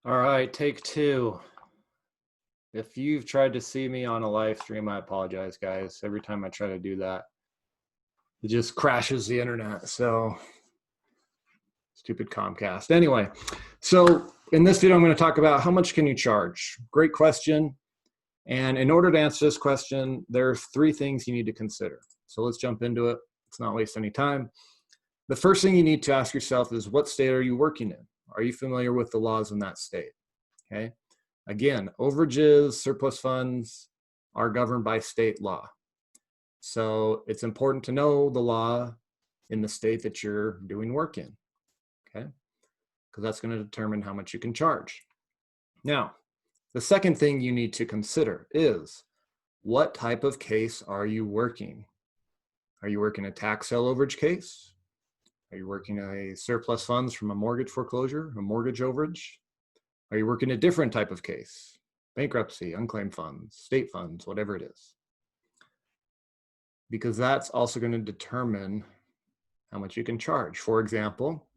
All right, take two. If you've tried to see me on a live stream, I apologize, guys. Every time I try to do that, it just crashes the internet. So, stupid Comcast. Anyway, so in this video, I'm going to talk about how much can you charge? Great question. And in order to answer this question, there are three things you need to consider. So let's jump into it. Let's not waste any time. The first thing you need to ask yourself is, what state are you working in? Are you familiar with the laws in that state? Okay. Again, overages, surplus funds are governed by state law. So it's important to know the law in the state that you're doing work in, okay? Because that's going to determine how much you can charge. Now, the second thing you need to consider is, what type of case are you working? Are you working a tax sale overage case? Are you working a surplus funds from a mortgage foreclosure, a mortgage overage? Are you working a different type of case? Bankruptcy, unclaimed funds, state funds, whatever it is. Because that's also going to determine how much you can charge. For example,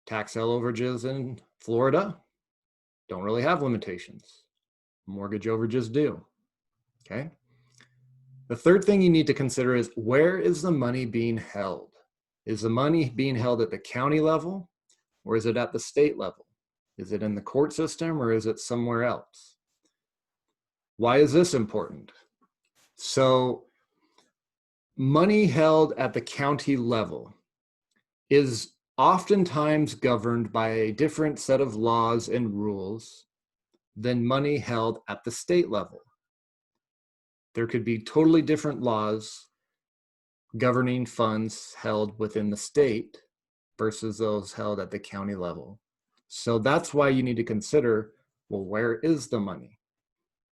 tax sale overages in Florida don't really have limitations. Mortgage overages do, okay? The third thing you need to consider is, where is the money being held? Is the money being held at the county level, or is it at the state level? Is it in the court system, or is it somewhere else? Why is this important? So, money held at the county level is oftentimes governed by a different set of laws and rules than money held at the state level. There could be totally different laws governing funds held within the state versus those held at the county level. So that's why you need to consider, well, where is the money?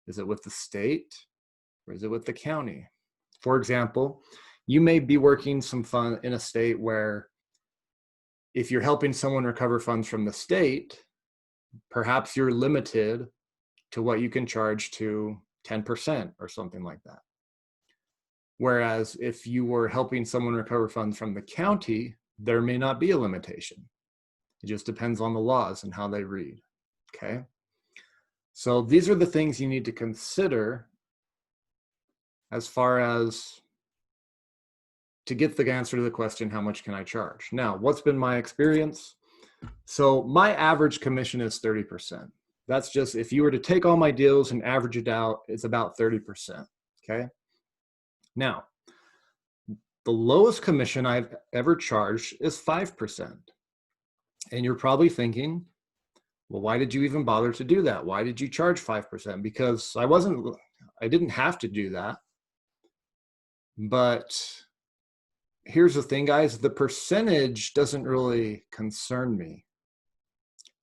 Is it with the state or is it with the county? For example, you may be working some fund in a state where, if you're helping someone recover funds from the state, perhaps you're limited to what you can charge to 10% or something like that. Whereas if you were helping someone recover funds from the county, there may not be a limitation. It just depends on the laws and how they read, okay? So these are the things you need to consider as far as to get the answer to the question, how much can I charge? Now, what's been my experience? So my average commission is 30%. That's just, if you were to take all my deals and average it out, it's about 30%, okay? Now, the lowest commission I've ever charged is 5%. And you're probably thinking, well, why did you even bother to do that? Why did you charge 5%? Because I didn't have to do that. But here's the thing, guys, the percentage doesn't really concern me.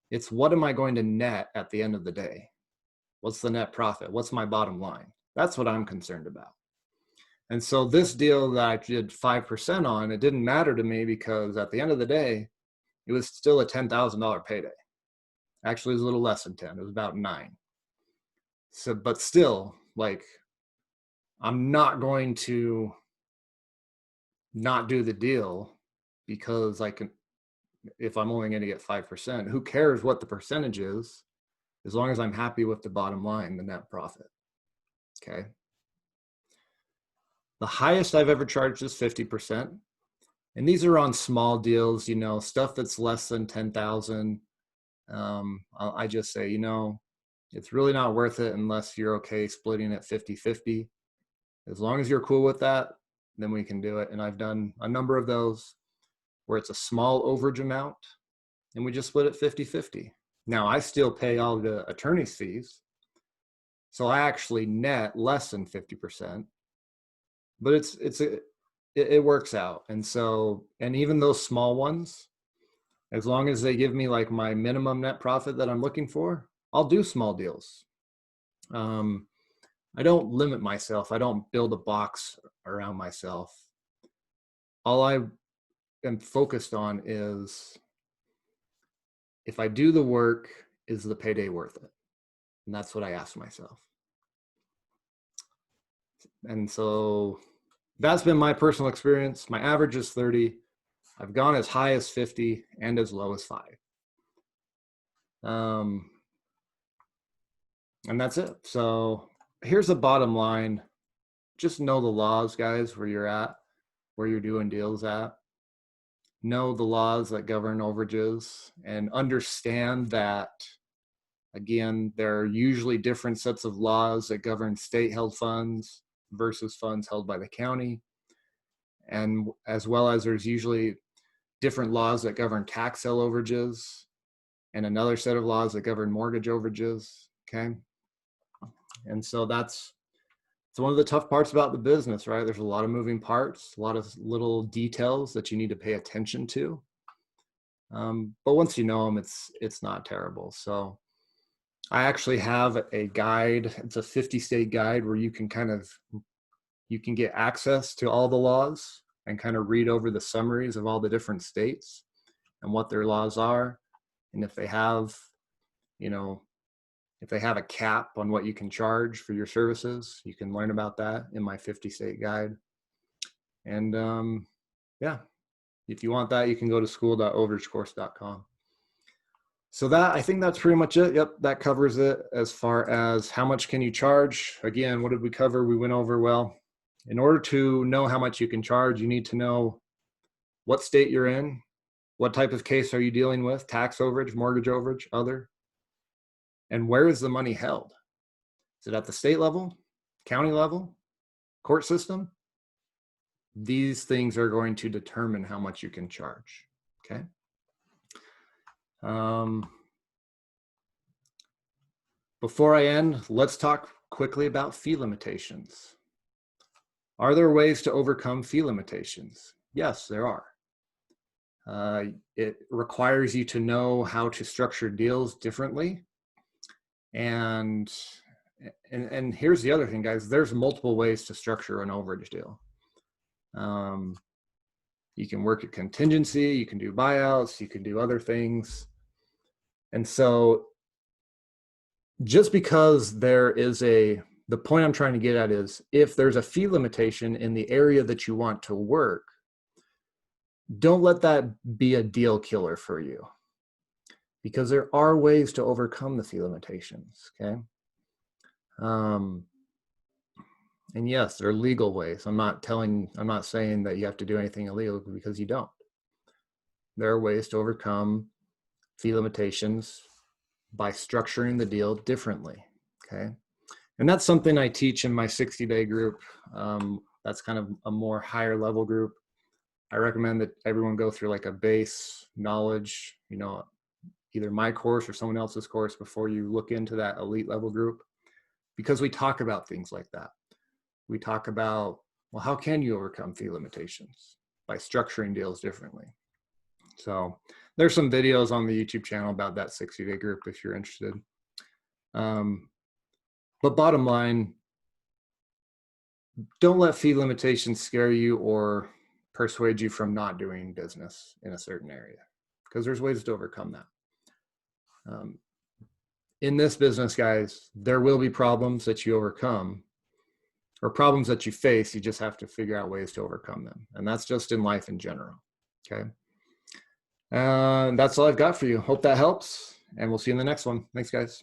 It's, what am I going to net at the end of the day? What's the net profit? What's my bottom line? That's what I'm concerned about. And so this deal that I did 5% on, it didn't matter to me, because at the end of the day, it was still a $10,000 payday. Actually, it was a little less than 10. It was about 9. So, but still, like, I'm not going to not do the deal because I can, if I'm only going to get 5%, who cares what the percentage is, as long as I'm happy with the bottom line, the net profit, okay? The highest I've ever charged is 50%. And these are on small deals, you know, stuff that's less than 10,000. I just say, you know, it's really not worth it unless you're okay splitting it 50-50. As long as you're cool with that, then we can do it. And I've done a number of those where it's a small overage amount and we just split it 50-50. Now, I still pay all the attorney's fees, so I actually net less than 50%, but it works out. And so, and even those small ones, as long as they give me like my minimum net profit that I'm looking for, I'll do small deals. I don't limit myself. I don't build a box around myself. All I am focused on is, if I do the work, is the payday worth it? And that's what I ask myself. And so that's been my personal experience. My average is 30. I've gone as high as 50 and as low as 5. And that's it. So here's the bottom line. Just know the laws, guys, where you're at, where you're doing deals at. Know the laws that govern overages and understand that, again, there are usually different sets of laws that govern state-held funds versus funds held by the county. And as well as there's usually different laws that govern tax sale overages and another set of laws that govern mortgage overages, okay? And so it's one of the tough parts about the business, right? There's a lot of moving parts, a lot of little details that you need to pay attention to. But once you know them, it's not terrible. So I actually have a guide. It's a 50-state guide where you can get access to all the laws and kind of read over the summaries of all the different states and what their laws are. And if they have, if they have a cap on what you can charge for your services, you can learn about that in my 50-state guide. And yeah, if you want that, you can go to school.overagecourse.com. So I think that's pretty much it. Yep, that covers it as far as how much can you charge. Again, what did we cover? We went over, well, in order to know how much you can charge, you need to know what state you're in, what type of case are you dealing with, tax overage, mortgage overage, other, and where is the money held? Is it at the state level, county level, court system? These things are going to determine how much you can charge, okay? Before I end, let's talk quickly about fee limitations. Are there ways to overcome fee limitations? Yes, there are. It requires you to know how to structure deals differently. And here's the other thing, guys. There's multiple ways to structure an overage deal. You can work at contingency, you can do buyouts, you can do other things. And so just because there is the point I'm trying to get at is if there's a fee limitation in the area that you want to work, don't let that be a deal killer for you, because there are ways to overcome the fee limitations, okay? And yes, there are legal ways. I'm not saying that you have to do anything illegal, because you don't. There are ways to overcome fee limitations by structuring the deal differently, okay? And that's something I teach in my 60-day group. That's kind of a more higher level group. I recommend that everyone go through like a base knowledge, either my course or someone else's course before you look into that elite level group, because we talk about things like that. We talk about, well, how can you overcome fee limitations? By structuring deals differently. So there's some videos on the YouTube channel about that 60-day group if you're interested. But bottom line, don't let fee limitations scare you or persuade you from not doing business in a certain area, because there's ways to overcome that. In this business, guys, there will be problems that you overcome, or problems that you face. You just have to figure out ways to overcome them. And that's just in life in general, okay? That's all I've got for you. Hope that helps, and we'll see you in the next one. Thanks, guys.